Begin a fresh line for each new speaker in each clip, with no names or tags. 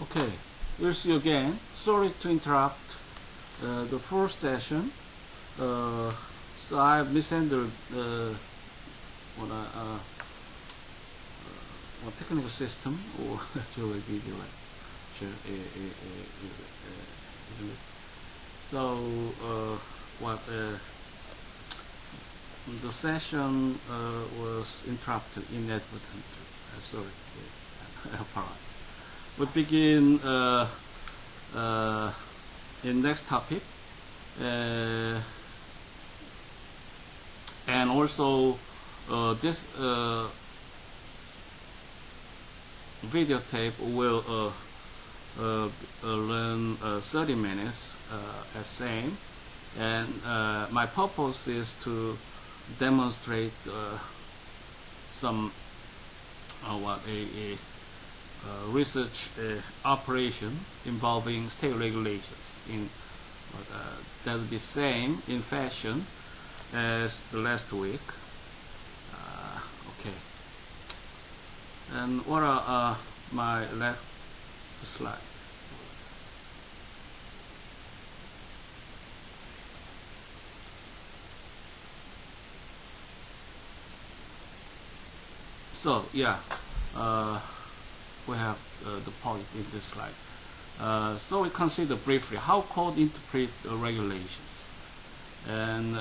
Okay, we'll see you again. Sorry to interrupt the first session. So I've mishandled one technical system, or actually video lecture, isn't it? So the session was interrupted inadvertently. Sorry, apologize. We begin in next topic, and also this videotape will learn 30 minutes as same, and my purpose is to demonstrate some research operation involving state regulations in that will be same in fashion as the last week. Okay, and what are my left slide? So yeah, we have the point in this slide. So we consider briefly how code interpret regulations, and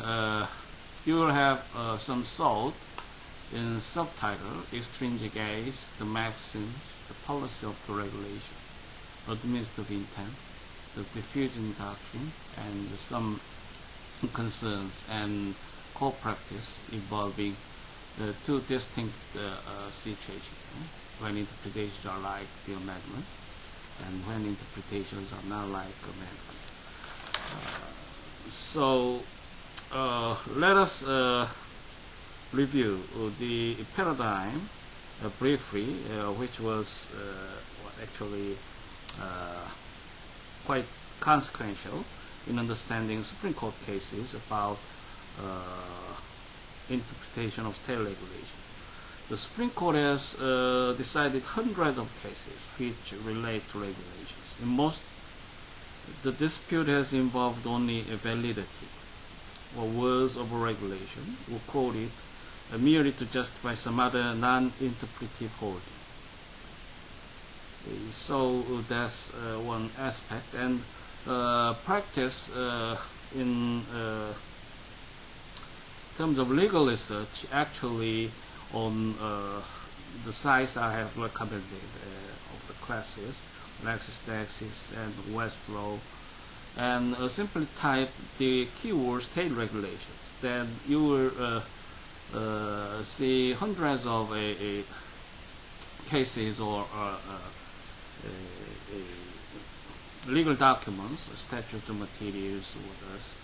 you will have some thought in subtitle: extrinsic aids, the maxims, the policy of the regulation, administrative intent, the diffusion doctrine, and some concerns and core practice involving two distinct situations. When interpretations are like the amendments, and when interpretations are not like amendments. So let us review the paradigm briefly, which was actually quite consequential in understanding Supreme Court cases about interpretation of state regulation. The Supreme Court has decided hundreds of cases which relate to regulations. In most, the dispute has involved only a validity or words of a regulation were quoted merely to justify some other non-interpretive holding. So that's one aspect, and practice in terms of legal research, actually on the sites I have recommended of the classes, LR.6.2.2 and Westlaw, and simply type the keyword state regulations, then you will see hundreds of cases or legal documents, statutory materials, orders.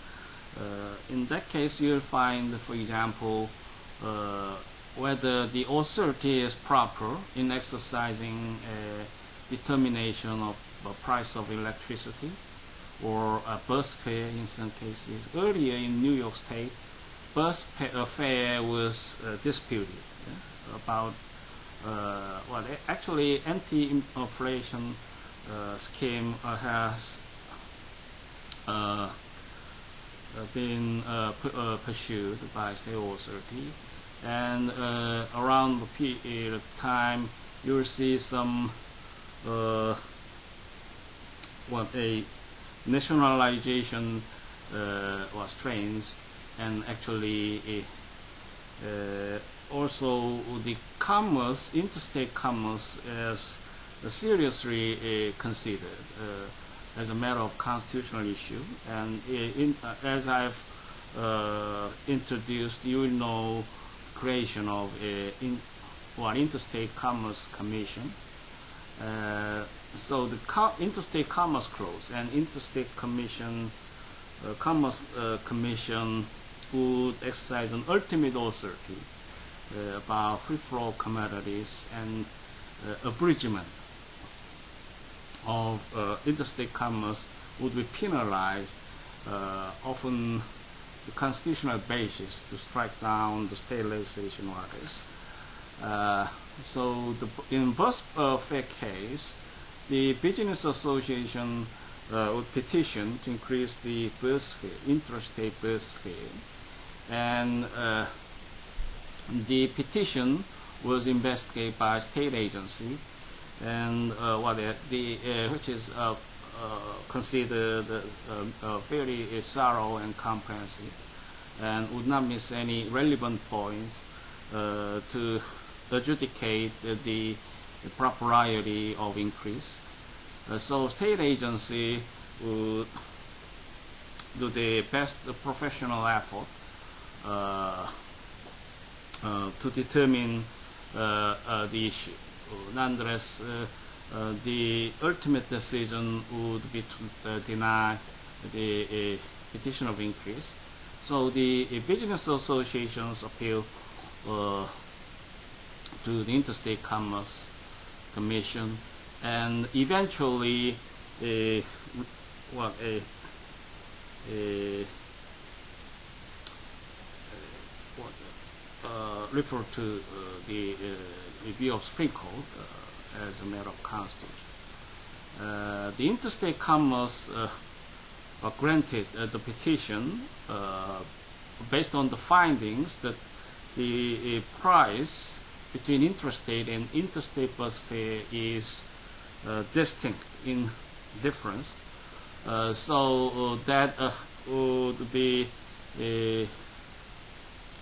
In that case, you'll find, for example, whether the authority is proper in exercising determination of the price of electricity or a bus fare in some cases. Earlier in New York State, bus fare was disputed about actually anti-inflation scheme has been pursued by state authority, and around the period of time you will see some a nationalization was trains, and actually also the commerce, interstate commerce, is seriously considered as a matter of constitutional issue. And as I've introduced, you will know creation of Interstate Commerce Commission. So the Interstate Commerce Clause and Interstate Commerce Commission would exercise an ultimate authority about free flow of commodities and abridgment of interstate commerce would be penalized, often the constitutional basis to strike down the state legislation orders. So in bus fare case, the business association would petition to increase the bus fee, interstate bus fee, and the petition was investigated by a state agency, and which is considered very thorough and comprehensive, and would not miss any relevant points to adjudicate the propriety of increase. So state agency would do the best professional effort to determine the issue. Nonetheless, the ultimate decision would be to deny the petition of increase. So the business associations appeal to the Interstate Commerce Commission, and eventually refer to the review of Supreme Court as a matter of constitution. The Interstate Commerce granted the petition based on the findings that the price between intrastate and interstate bus fare is distinct in difference. So that would be a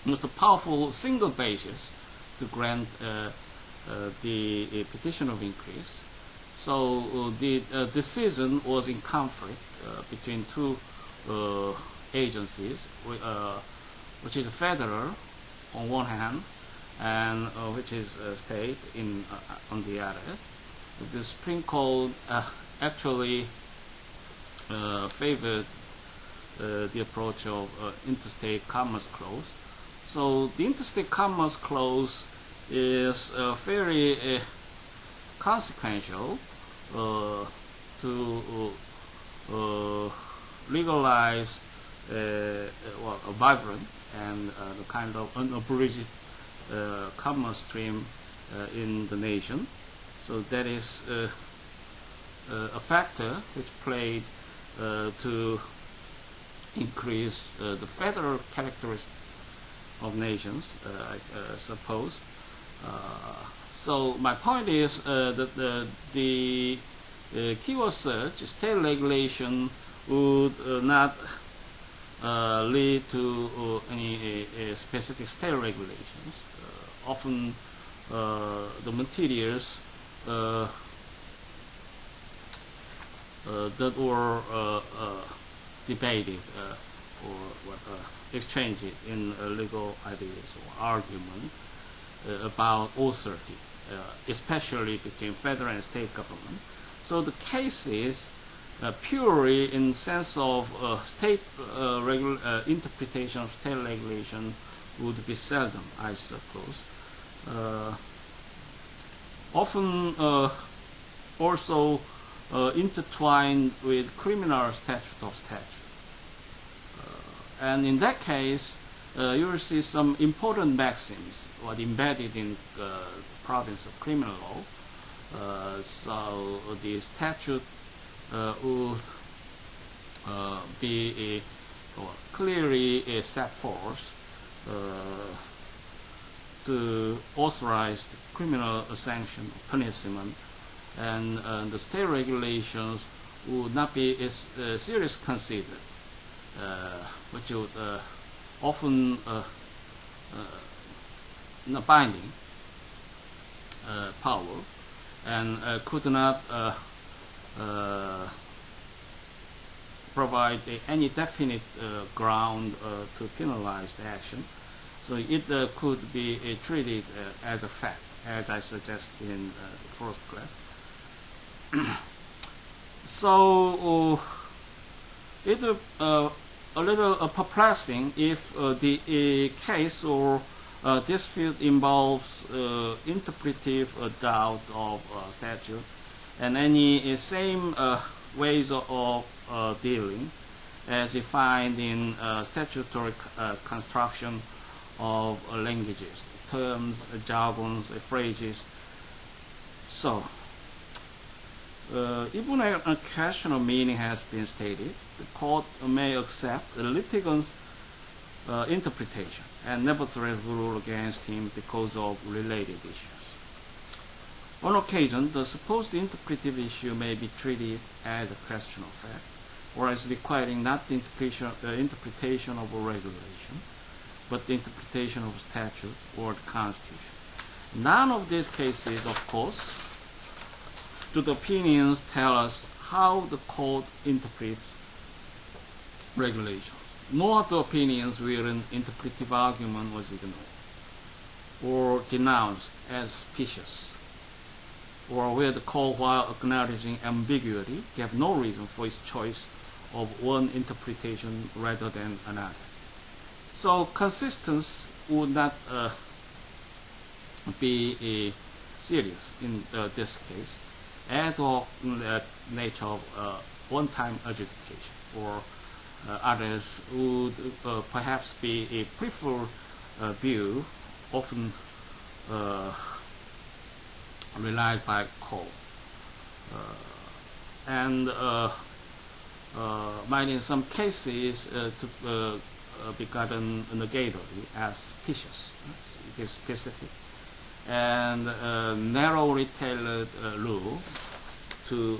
most powerful single basis to grant the petition of increase. So the decision was in conflict between two agencies, which is federal on one hand, and which is state on the other. The Supreme Court actually favored the approach of interstate commerce clause. So the interstate commerce clause is very consequential to legalize a vibrant and the kind of unabridged commerce stream in the nation. So that is a factor which played to increase the federal characteristic of nations, I suppose. So my point is that the keyword search, state regulation, would not lead to any specific state regulations. Often the materials that were debated or exchanged in legal ideas or argument about authority, especially between federal and state government. So the cases purely in sense of state interpretation of state regulation would be seldom, I suppose. Often also intertwined with criminal statute of statute. And in that case, you will see some important maxims were embedded in the province of criminal law. So the statute would be clearly set forth to authorize the criminal sanction or punishment, and the state regulations would not be as seriously considered, which would often not binding power, and could not provide any definite ground to penalize the action. So it could be treated as a fact, as I suggested in the first class. So it a little perplexing if the case or dispute involves interpretive doubt of statute and any same ways of dealing as we find in statutory construction of languages, terms, jargons, phrases. So even a question of meaning has been stated, the court may accept the litigant's interpretation and nevertheless rule against him because of related issues. On occasion, the supposed interpretive issue may be treated as a question of fact, or as requiring not the interpretation of a regulation, but the interpretation of a statute or the Constitution. None of these cases, of course, do the opinions tell us how the court interprets regulations, nor the opinions where an interpretive argument was ignored, or denounced as specious, or where the court, while acknowledging ambiguity, gave no reason for its choice of one interpretation rather than another. So consistency would not be serious in this case, as of the nature of one-time adjudication, or others would perhaps be a preferred view, often relied by court, and might in some cases to be gotten negatively as specious. It is specific and narrowly tailored rule to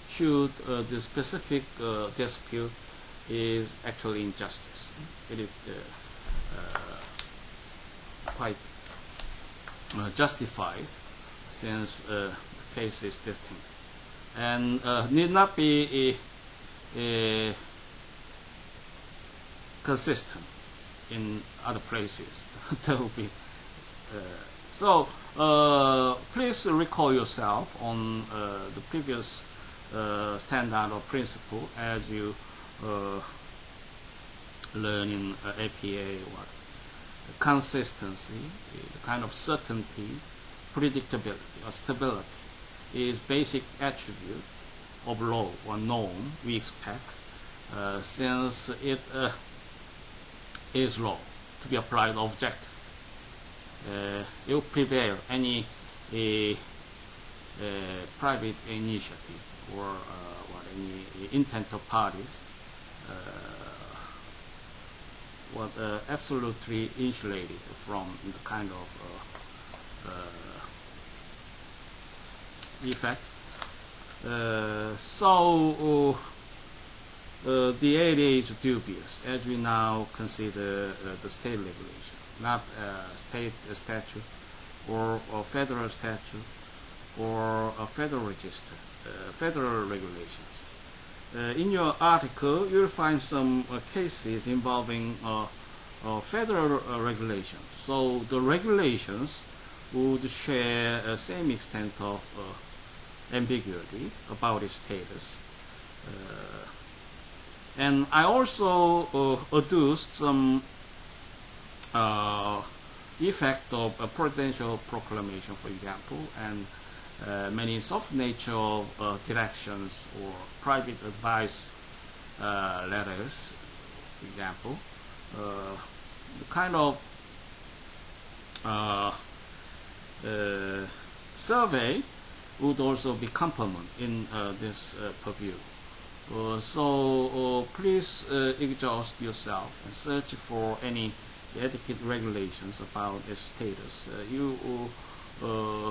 shoot the specific dispute is actually injustice. It is quite justified since the case is distinct and need not be consistent in other places. That would be so. Please recall yourself on the previous standard or principle as you learn in APA. What consistency, the kind of certainty, predictability, or stability is basic attribute of law or norm we expect, since it is law to be applied objectively. It will prevail any private initiative or any intent of parties absolutely insulated from the kind of effect. So the area is dubious as we now consider the state regulation, not state statute or federal statute or a federal register, federal regulations. In your article, you'll find some cases involving federal regulations. So the regulations would share the same extent of ambiguity about its status. And I also adduced some effect of a presidential proclamation, for example, and many soft nature directions or private advice letters, for example. The kind of survey would also be complement in this purview. So please exhaust yourself and search for any etiquette regulations about its status. You will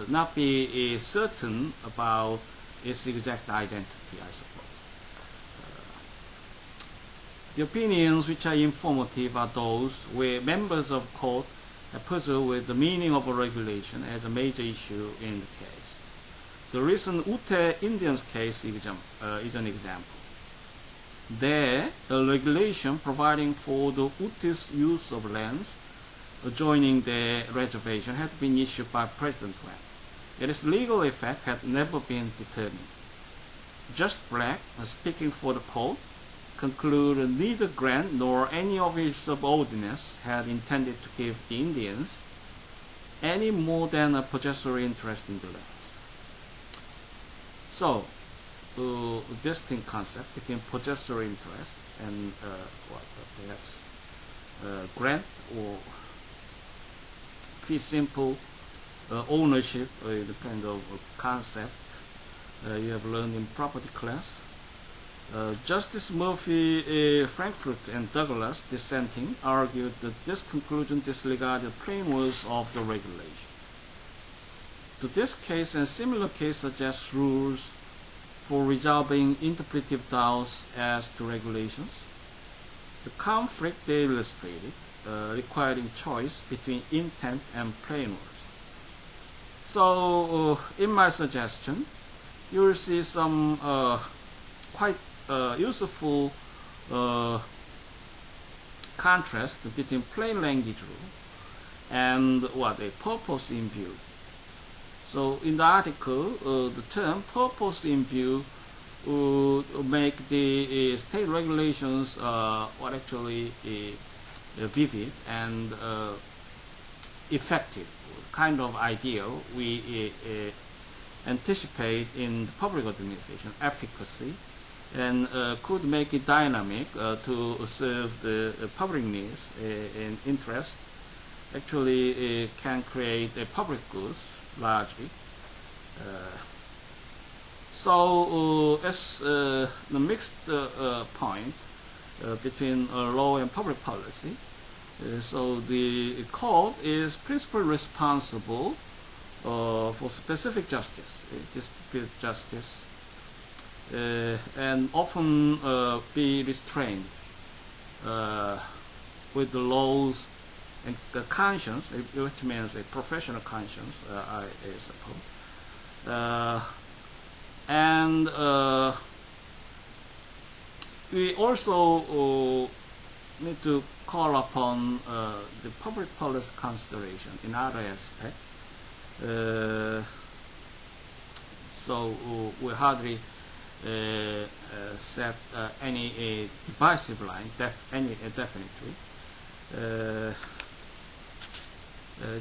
not be certain about its exact identity, I suppose. The opinions which are informative are those where members of court are puzzled with the meaning of a regulation as a major issue in the case. The recent Ute Indians case is an example. There, a regulation providing for the Ute's use of lands adjoining the reservation had been issued by President Wen. Yet its legal effect had never been determined. Judge Black, speaking for the court, concluded neither Grant nor any of his subordinates had intended to give the Indians any more than a possessory interest in the lands. So, distinct concept between possessory interest and perhaps grant or fee simple ownership, the kind of concept you have learned in property class. Justice Murphy, Frankfurt, and Douglas, dissenting, argued that this conclusion disregarded plain words of the regulation. To this case and similar case suggests rules for resolving interpretive doubts as to regulations. The conflict they illustrated, requiring choice between intent and plain words. So, in my suggestion, you will see some quite useful contrast between plain language rule and a purpose in view. So in the article, the term purpose in view would make the state regulations actually vivid and effective, kind of ideal we anticipate in the public administration efficacy, and could make it dynamic to serve the public needs and interest. Actually can create a public goods largely. As the mixed point between law and public policy, so the court is principally responsible for specific justice, distributed justice, and often be restrained with the laws and the conscience, which means a professional conscience, I suppose. And we also need to call upon the public policy consideration in other aspects. So we hardly set any divisive line, definitely.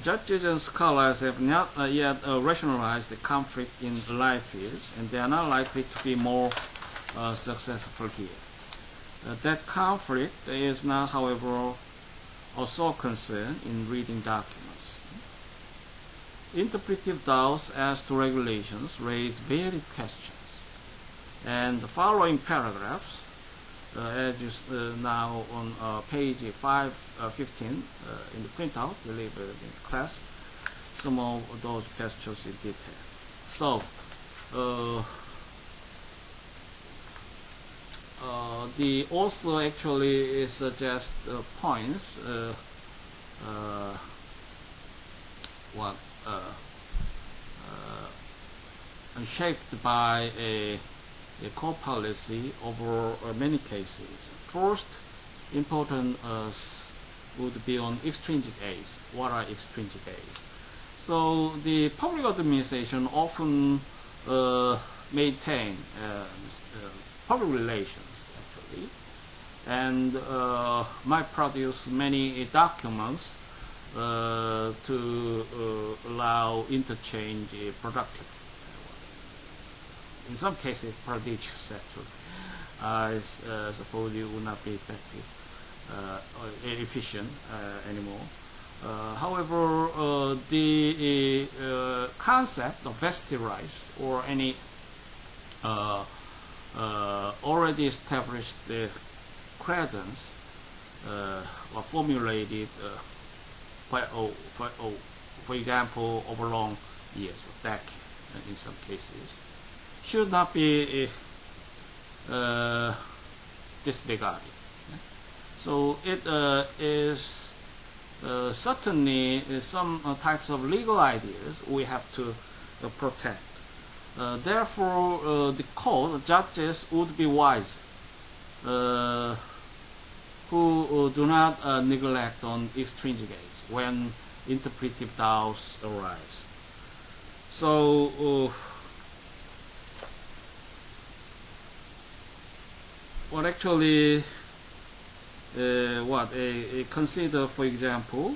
Judges and scholars have not yet rationalized the conflict in life fields, and they are not likely to be more successful here. That conflict is not, however, also a concern in reading documents. Interpretive doubts as to regulations raise varied questions, and the following paragraphs, as you now on page 515 in the printout delivered in class, some of those questions in detail. So, the author actually suggests points shaped by a core policy over many cases. First, important would be on extrinsic aids. What are extrinsic aids? So the public administration often maintain public relations actually, and might produce many documents to allow interchange productive. In some cases, prodigious actually. I suppose it would not be effective or efficient anymore. However, the concept of vested rights or any already established credence or formulated for example, over long years or decades in some cases, should not be disregarded. So it is certainly some types of legal ideas we have to protect. Therefore, the court judges would be wise who do not neglect on extrinsic aids when interpretive doubts arise. So, what actually consider, for example,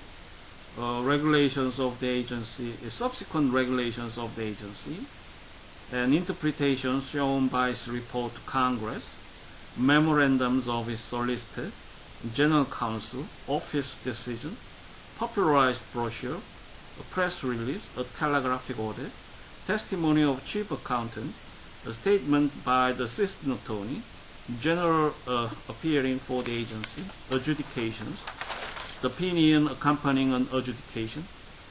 regulations of the agency, subsequent regulations of the agency, and interpretations shown by its report to Congress, memorandums of its solicitor, general counsel, office decision, popularized brochure, a press release, a telegraphic order, testimony of chief accountant, a statement by the assistant attorney, general appearing for the agency, adjudications, the opinion accompanying an adjudication,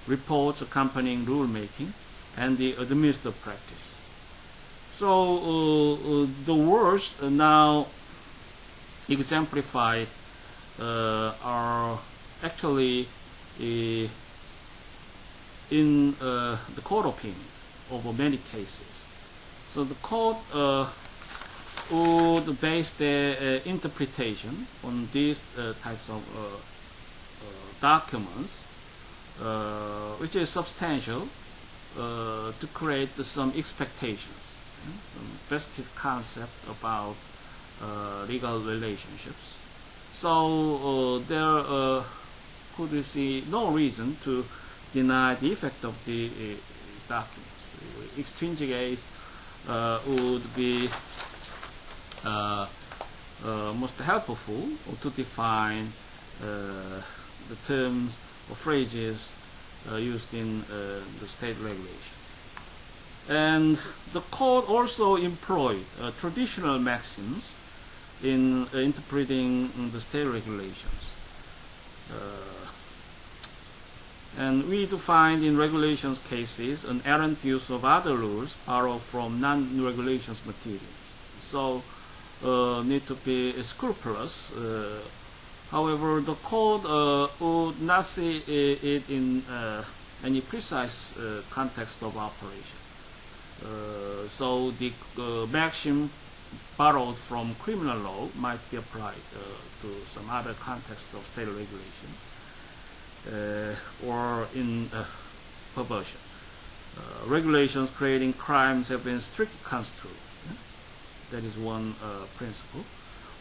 reports accompanying rulemaking, and the administrative practice. So the words now exemplified are actually in the court opinion over many cases. So the court would base their interpretation on these types of documents, which is substantial to create some expectations, some vested concept about legal relationships. So there could we see no reason to deny the effect of the documents. Extrinsic aids would be most helpful to define the terms or phrases used in the state regulations. And the court also employed traditional maxims in interpreting the state regulations. And we do find in regulations cases an errant use of other rules borrowed from non-regulations materials. So need to be scrupulous. However, the court would not see it in any precise context of operation. So the maxim borrowed from criminal law might be applied to some other context of state regulations, or in perversion. Regulations creating crimes have been strictly constituted. That is one principle.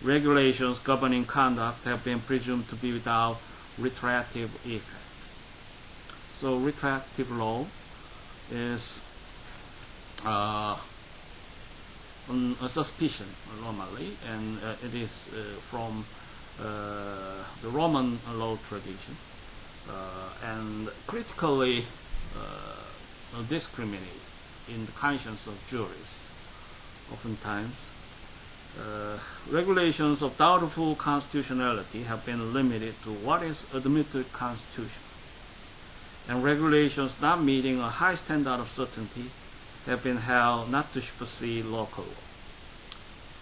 Regulations governing conduct have been presumed to be without retroactive effect. So retroactive law is on a suspicion normally, and it is from the Roman law tradition, and critically discriminate in the conscience of juries. Oftentimes, regulations of doubtful constitutionality have been limited to what is admitted constitutional, and regulations not meeting a high standard of certainty have been held not to supersede local law.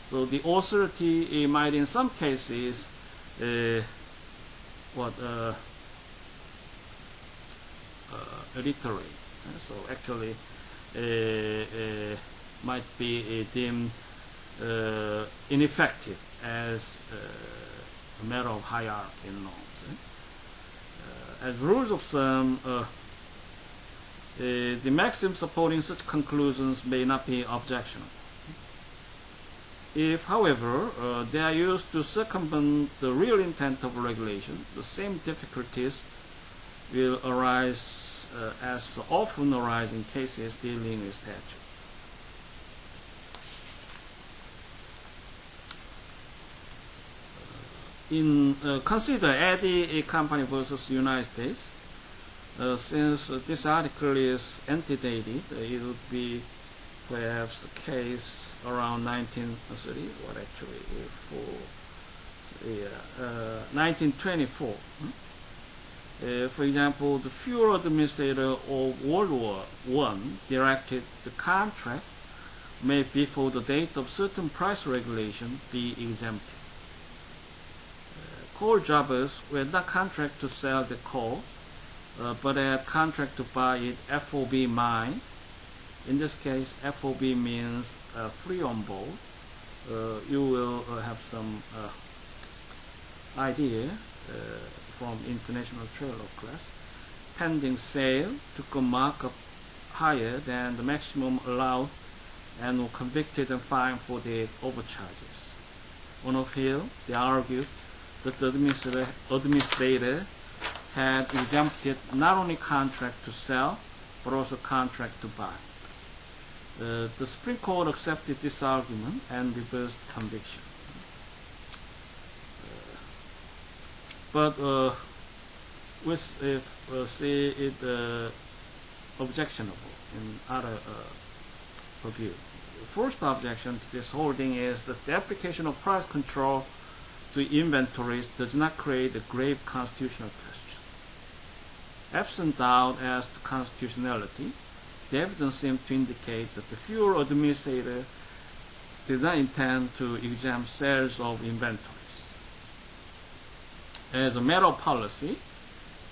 So the authority might in some cases alliterate. So actually might be deemed ineffective as a matter of hierarchy and norms. As rules of thumb, the maxims supporting such conclusions may not be objectionable. If, however, they are used to circumvent the real intent of regulation, the same difficulties will arise as often arise in cases dealing with statute. Consider AD Company versus United States. Since this article is antedated, it would be perhaps the case around 1930, 1924. For example, the fuel administrator of World War I directed the contract may before the date of certain price regulation be exempted. Coal jobbers were not contract to sell the coal, but had contract to buy it FOB mine. In this case, FOB means free on board. You will have some idea from international trade law class. Pending sale took a markup higher than the maximum allowed and were convicted and fined for the overcharges. On appeal, they argued that the administrator had exempted not only contract to sell, but also contract to buy. The Supreme Court accepted this argument and reversed conviction. see it objectionable in other review. The first objection to this holding is that the application of price control to inventories does not create a grave constitutional question. Absent doubt as to constitutionality, the evidence seems to indicate that the fuel administrator did not intend to exempt sales of inventories. As a matter of policy,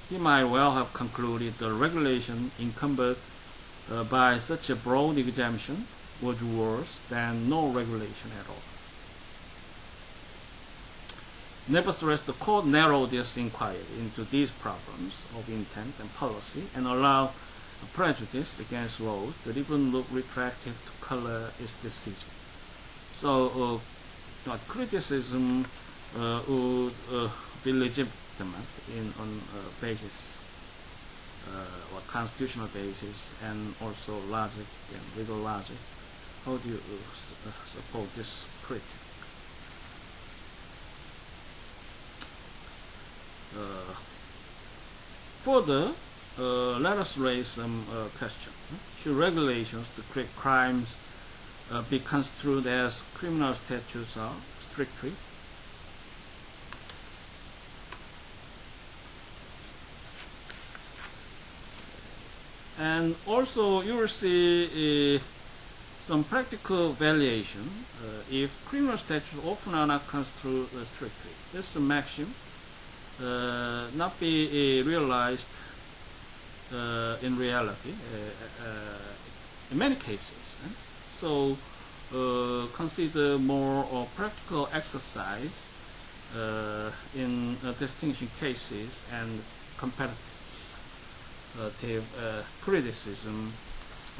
he might well have concluded the regulation encumbered by such a broad exemption was worse than no regulation at all. Nevertheless, the court narrowed this inquiry into these problems of intent and policy and allowed prejudice against laws that even look retroactive to color its decision. So, criticism would be legitimate on basis, or constitutional basis, and also logic and legal logic. How do you support this critique? Further, let us raise some question. Should regulations to create crimes be construed as criminal statutes are strictly? And also, you will see some practical variation if criminal statutes often are not construed strictly. This is a maxim not be realized in reality in many cases. So consider more of practical exercise in distinction cases and comparative criticism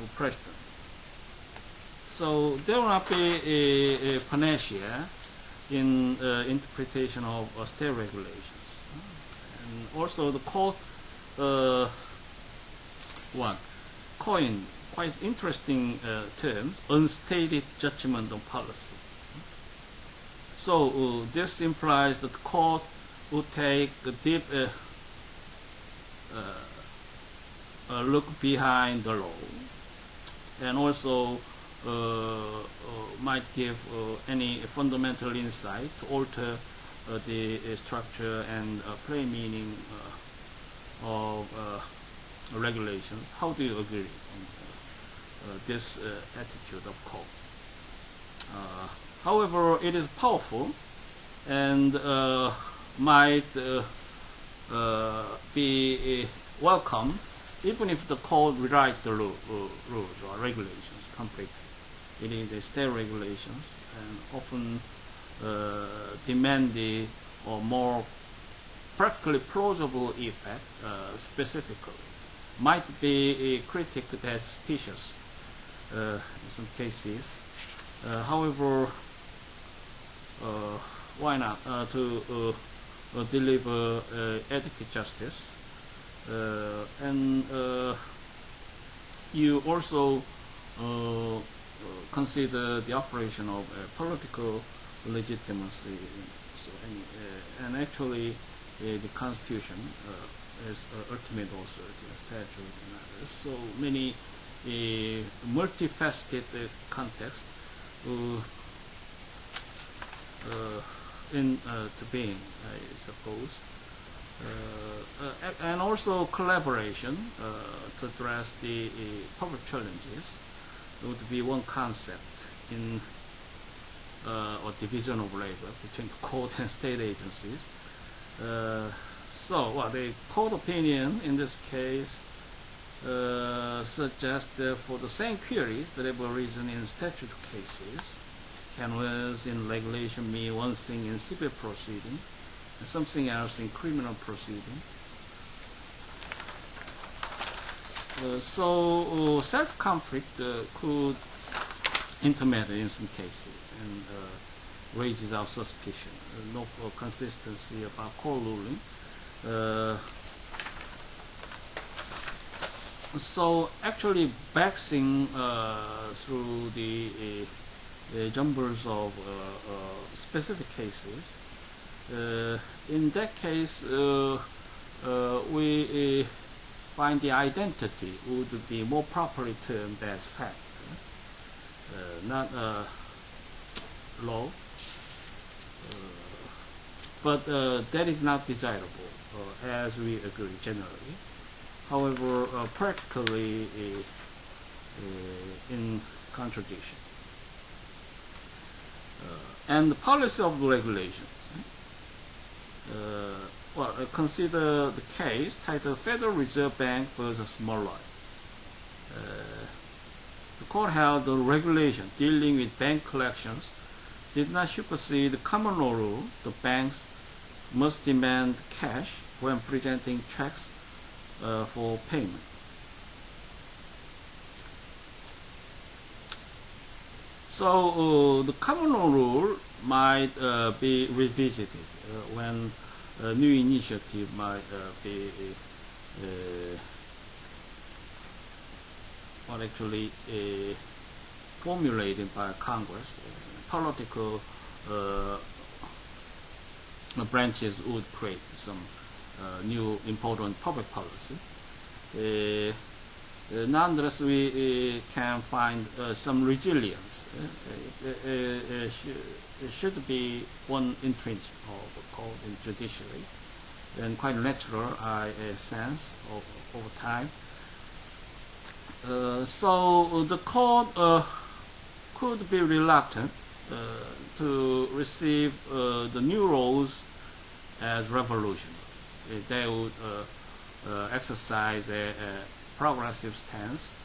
of precedent. So there will not be a panacea in interpretation of state regulations. And also the court coined quite interesting terms, unstated judgment on policy. So this implies that the court would take a deep look behind the law, and also might give any fundamental insight to alter the structure and plain meaning of regulations. How do you agree on this attitude of court? However, it is powerful and might be welcome even if the court rewrite the rules or regulations completely. It is the state regulations and often demand the or more practically plausible effect specifically. Might be critiqued as specious in some cases. However, why not to deliver adequate justice? And you also consider the operation of political legitimacy. So, and actually, the Constitution is ultimate authority, statute, and others. So many multifaceted contexts to being, I suppose. And also collaboration to address the public challenges would be one concept in or division of labor between the court and state agencies. So the court opinion in this case suggests that for the same queries that have arisen in statute cases, canons in regulation mean one thing in civil proceeding and something else in criminal proceedings. So self-conflict could intermeddle in some cases and raises our suspicion. No consistency about court ruling. So actually backing through the jumbles of specific cases, in that case we find the identity would be more properly termed as fact, not law. But that is not desirable, as we agree generally. However, practically in contradiction. And the policy of the regulations. Consider the case titled Federal Reserve Bank versus Molloy. The court held the regulation dealing with bank collections did not supersede the common law rule. The banks must demand cash when presenting checks for payment. So the common law rule might be revisited when a new initiative might be formulated by Congress. Political branches would create some new important public policy. Nonetheless, we can find some resilience. It should be one intrinsic called in judiciary, and quite natural, I sense, over time. So the court could be reluctant to receive the new rules as revolutionary. They would exercise a progressive stance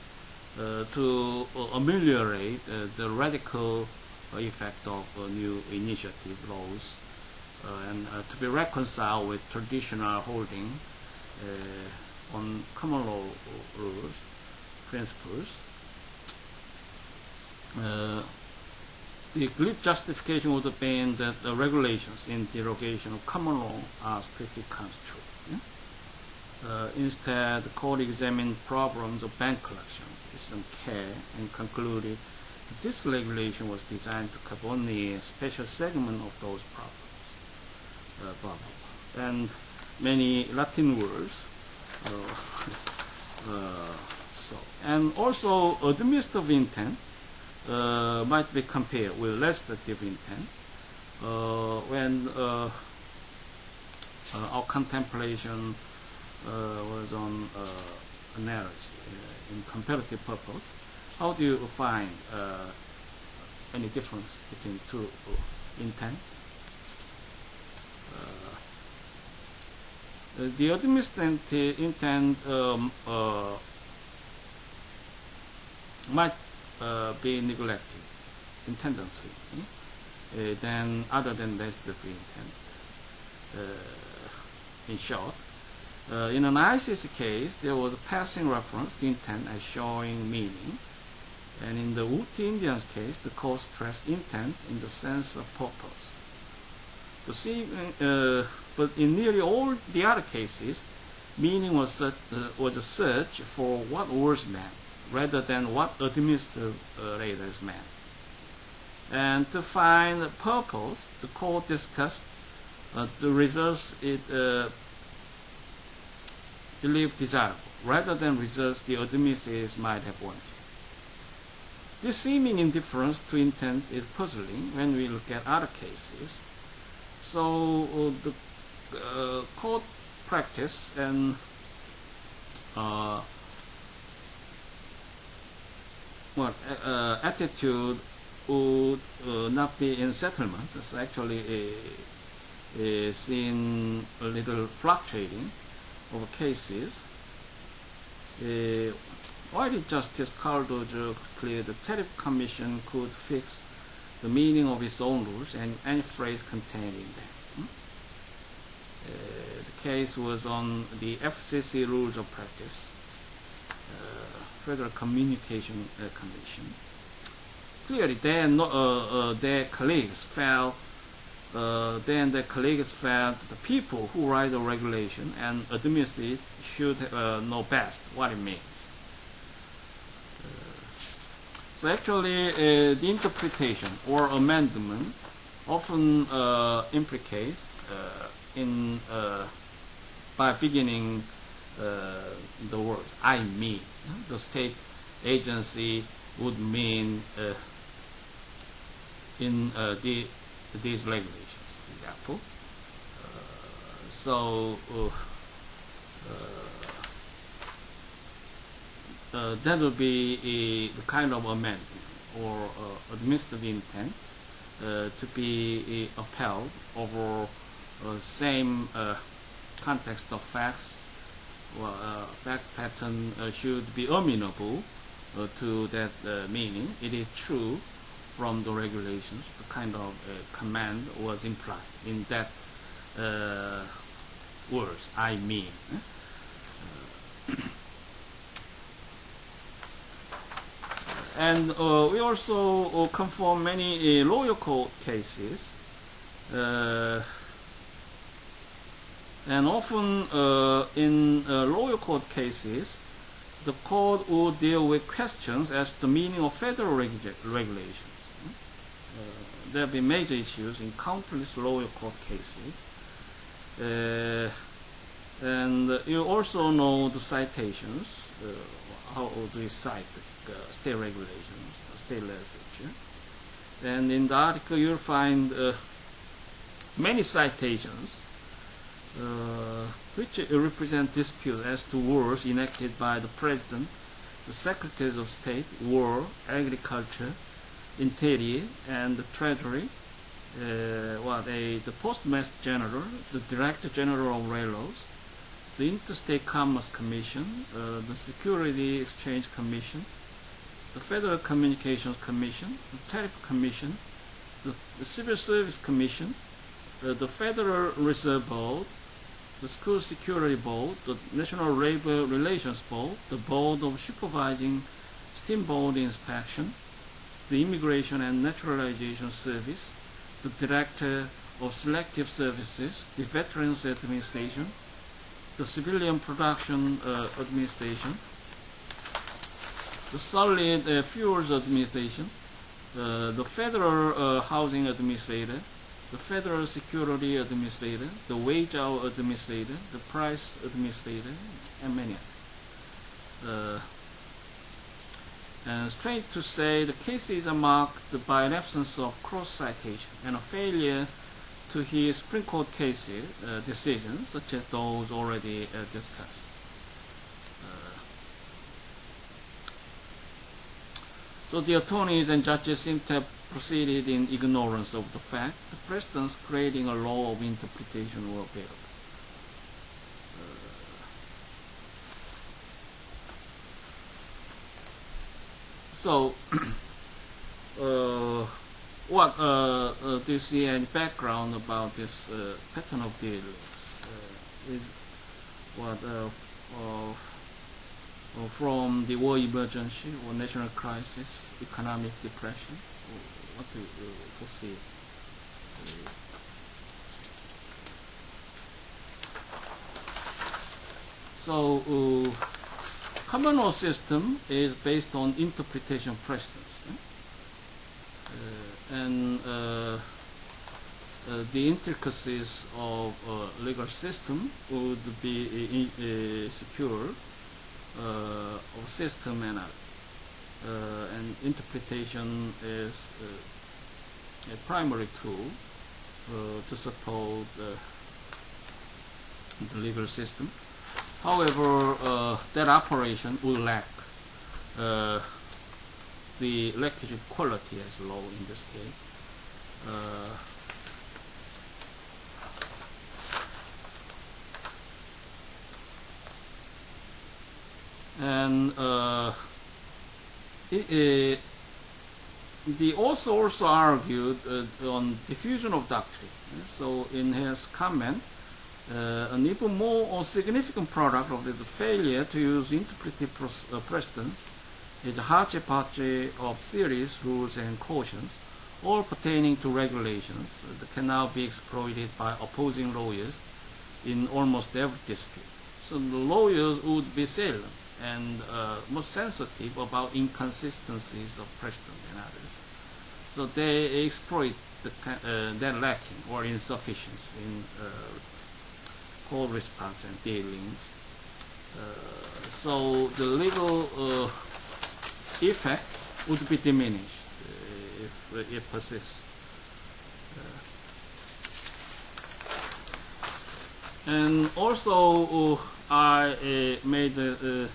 to ameliorate the radical effect of new initiative laws and to be reconciled with traditional holding on common law rules, principles. The glib justification would have been that the regulations in derogation of common law are strictly constitutional. Instead, the court examined problems of bank collections with some care and concluded that this regulation was designed to cover only a special segment of those problems. And many Latin words. And also, administrative intent might be compared with legislative intent when our contemplation was on analogy in comparative purpose. How do you find any difference between two intent? The administrative intent might be neglected in tendency than other than legislative intent. In short, in an ICC case, there was a passing reference to intent as showing meaning, and in the Uti Indians case, the court stressed intent in the sense of purpose. But in nearly all the other cases, meaning was a search for what words meant, rather than what administrators meant. And to find a purpose, the court discussed the results it believed desirable, rather than results the administrators might have wanted. This seeming indifference to intent is puzzling when we look at other cases. So the court practice and attitude would not be in settlement. It's actually seen a little fluctuating over cases. Why did Justice Cardozo clear the Tariff Commission could fix the meaning of its own rules and any phrase contained in them? The case was on the FCC Rules of Practice, Federal Communication Commission. Clearly, their colleagues felt the people who write the regulation and administer it should know best what it means. So actually, the interpretation or amendment often implicates in by beginning the word I mean. The state agency would mean in these regulations, for example. That will be the kind of amendment or administrative intent to be upheld over same context of facts. Fact pattern should be amenable to that meaning. It is true from the regulations, the kind of command was implied in that words, I mean. And we also confirm many lower court cases, and often in lower court cases, the court would deal with questions as to the meaning of federal regulations. There have been major issues in countless lower court cases. And you also know the citations, how do you cite state regulations, state legislature. And in the article you'll find many citations which represent dispute as to wars enacted by the President, the Secretaries of State, War, Agriculture, Interior, and the Treasury, the Postmaster General, the Director General of Railroads, the Interstate Commerce Commission, the Security Exchange Commission, the Federal Communications Commission, the Tariff Commission, the Civil Service Commission, the Federal Reserve Board, the School Security Board, the National Labor Relations Board, the Board of Supervising Steamboat Inspection, the Immigration and Naturalization Service, the Director of Selective Services, the Veterans Administration, the Civilian Production Administration, the Solid Fuels Administration, the Federal Housing Administrator, the Federal Security Administrator, the Wage Hour Administrator, the Price Administrator, and many others. And strange to say, the cases are marked by an absence of cross-citation and a failure to hear Supreme Court cases, decisions, such as those already discussed. So the attorneys and judges seem to have proceeded in ignorance of the fact the precedents creating a law of interpretation were available. So, what do you see any background about this pattern of dealings? Is what from the war emergency or national crisis, economic depression? What do you foresee? So, common law system is based on interpretation precedents, and the intricacies of legal system would be secure of system and interpretation is a primary tool to support the legal system. However, that operation will lack the requisite quality as law in this case. And the author also argued on diffusion of doctrine. So in his comment, an even more significant product of the failure to use interpretive precedents is a hodgepodge of theories, rules, and cautions, all pertaining to regulations that can now be exploited by opposing lawyers in almost every dispute. So the lawyers would be silent and most sensitive about inconsistencies of precedent and others. So they exploit that lacking or insufficiency in call response and dealings. So the legal effect would be diminished if it persists. And also I made a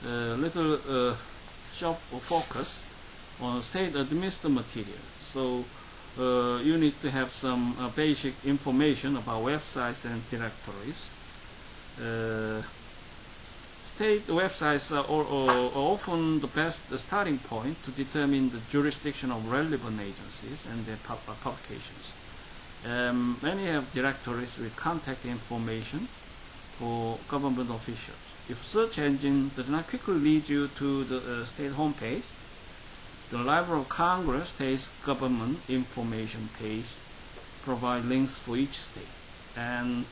little sharp focus on state administered material. So you need to have some basic information about websites and directories. State websites are often the best starting point to determine the jurisdiction of relevant agencies and their publications. Many have directories with contact information for government officials. If search engine does not quickly lead you to the state homepage, the Library of Congress State's Government Information page provides links for each state. And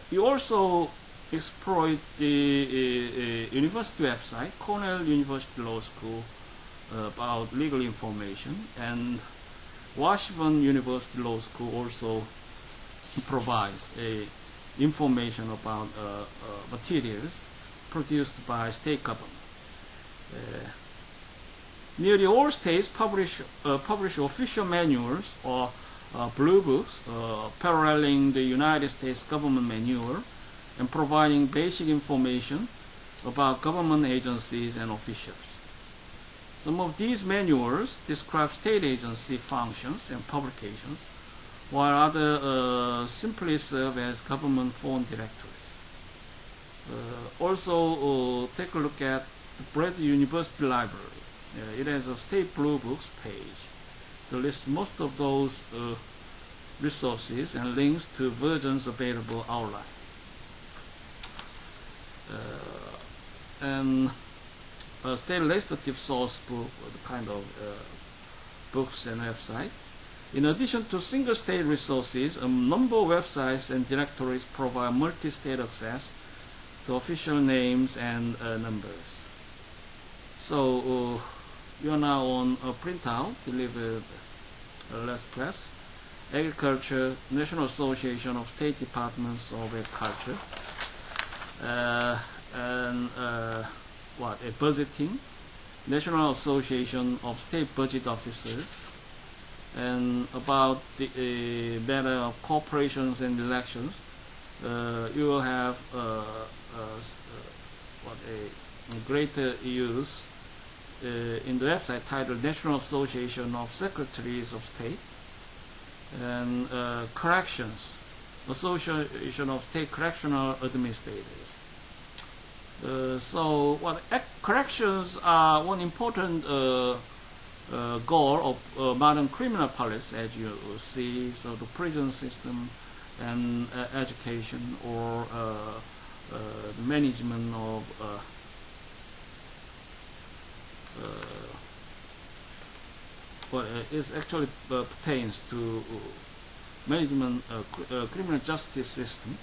you also exploit the university website, Cornell University Law School, about legal information, and Washington University Law School also provides information about materials produced by state government. Nearly all states publish official manuals or blue books paralleling the United States government manual and providing basic information about government agencies and officials. Some of these manuals describe state agency functions and publications, while others simply serve as government phone directories. Also, take a look at the Brett University Library. It has a state blue books page that lists most of those resources and links to versions available outline. And a state legislative source book, the kind of books and website. In addition to single state resources, a number of websites and directories provide multi-state access to official names and numbers. So you are now on a printout delivered last class. Agriculture, National Association of State Departments of Agriculture, and budgeting, National Association of State Budget Officers, and about the matter of corporations and elections. You will have a greater use in the website titled National Association of Secretaries of State, and corrections, Association of State Correctional Administrators. Corrections are one important goal of modern criminal policy, as you see. So the prison system and education, or the management of it actually pertains to management criminal justice system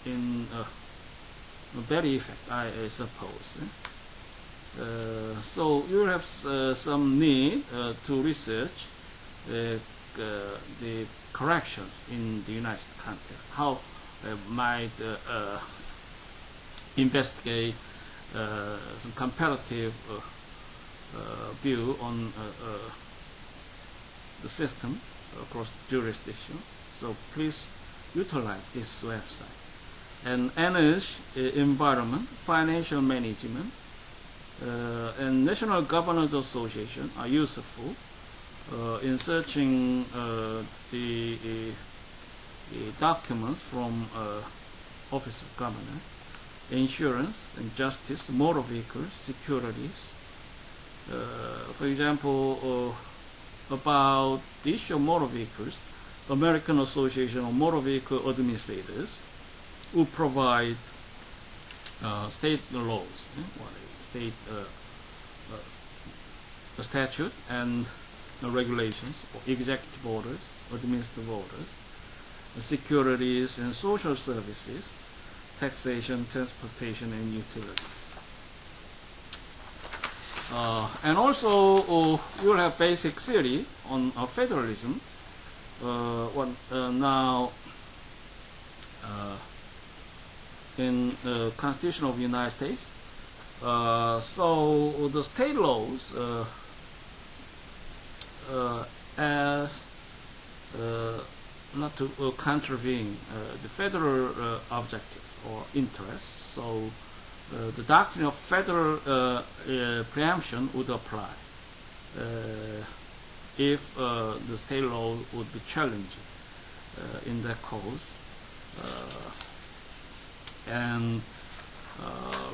in very effect, I suppose. So you have some need to research the corrections in the United States context. How might investigate some comparative view on the system across jurisdiction. So please utilize this website. And energy, environment, financial management, and National Governors Association are useful in searching the documents from Office of Governor, insurance and justice, motor vehicles, securities. For example, about the issue of motor vehicles, American Association of Motor Vehicle Administrators will provide state laws, state statute and regulations, or executive orders, administrative orders, securities and social services, taxation, transportation, and utilities. And also, you'll have basic theory on federalism now in the Constitution of the United States, so the state laws as not to contravene the federal objective or interest. So the doctrine of federal preemption would apply if the state law would be challenged in that cause. And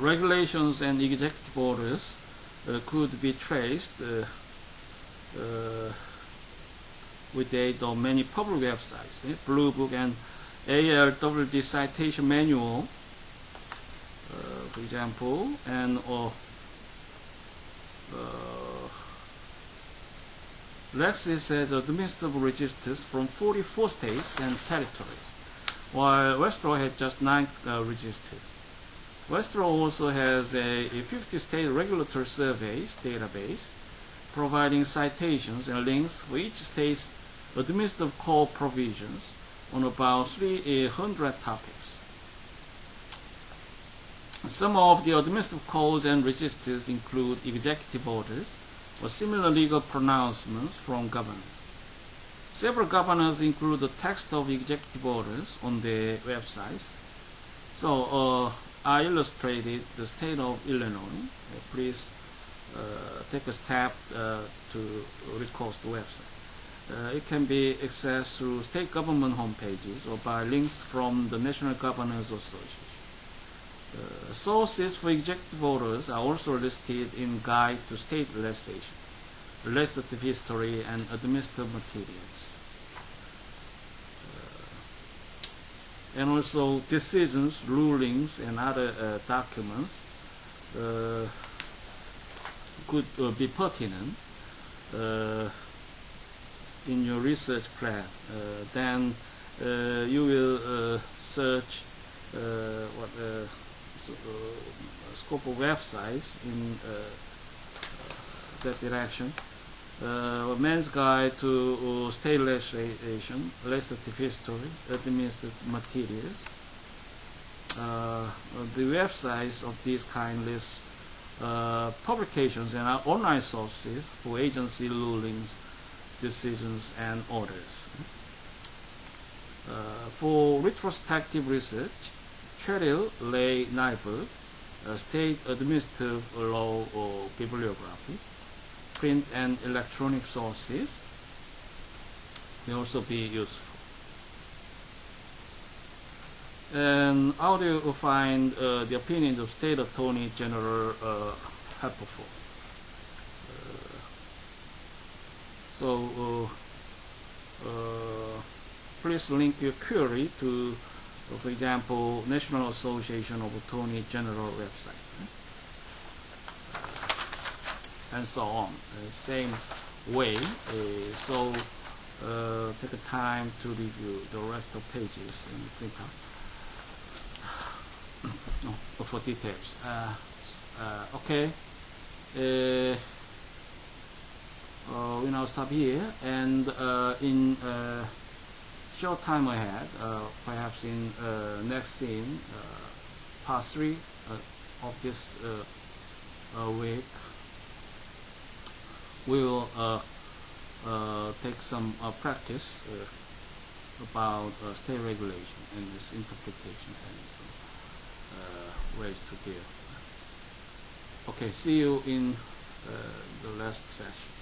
regulations and executive orders could be traced with the aid of many public websites, Blue Book and ALWD citation manual, for example, and Lexis has administrative registers from 44 states and territories, while Westlaw had just 9 registers. Westlaw also has a 50-state regulatory surveys database, providing citations and links for each state's administrative core provisions on about 300 topics. Some of the administrative codes and registers include executive orders or similar legal pronouncements from governors. Several governors include the text of executive orders on their websites. So I illustrated the state of Illinois. Please take a step to recall the website. It can be accessed through state government homepages or by links from the National Governors Association. Sources for executive orders are also listed in Guide to State Legislation, Legislative History, and Administrative Materials. And also decisions, rulings, and other documents could be pertinent in your research plan. Then you will search scope of websites in that direction. Man's Guide to State Legislation, Legislative History, Administrative Materials. The websites of this kind list publications and online sources for agency rulings, decisions, and orders. For retrospective research, Cheryl Leigh Nyberg, State Administrative Law or Bibliography, print and electronic sources may also be useful. And how do you find the opinions of State Attorney General helpful? So please link your query to, for example, National Association of Attorney General website, and so on. Same way. So take a time to review the rest of pages and print out for details. Okay. We now stop here, and in short time ahead, perhaps in next scene, part 3 of this week, we will take some practice about state regulation and its interpretation and some ways to deal. Okay, see you in the last session.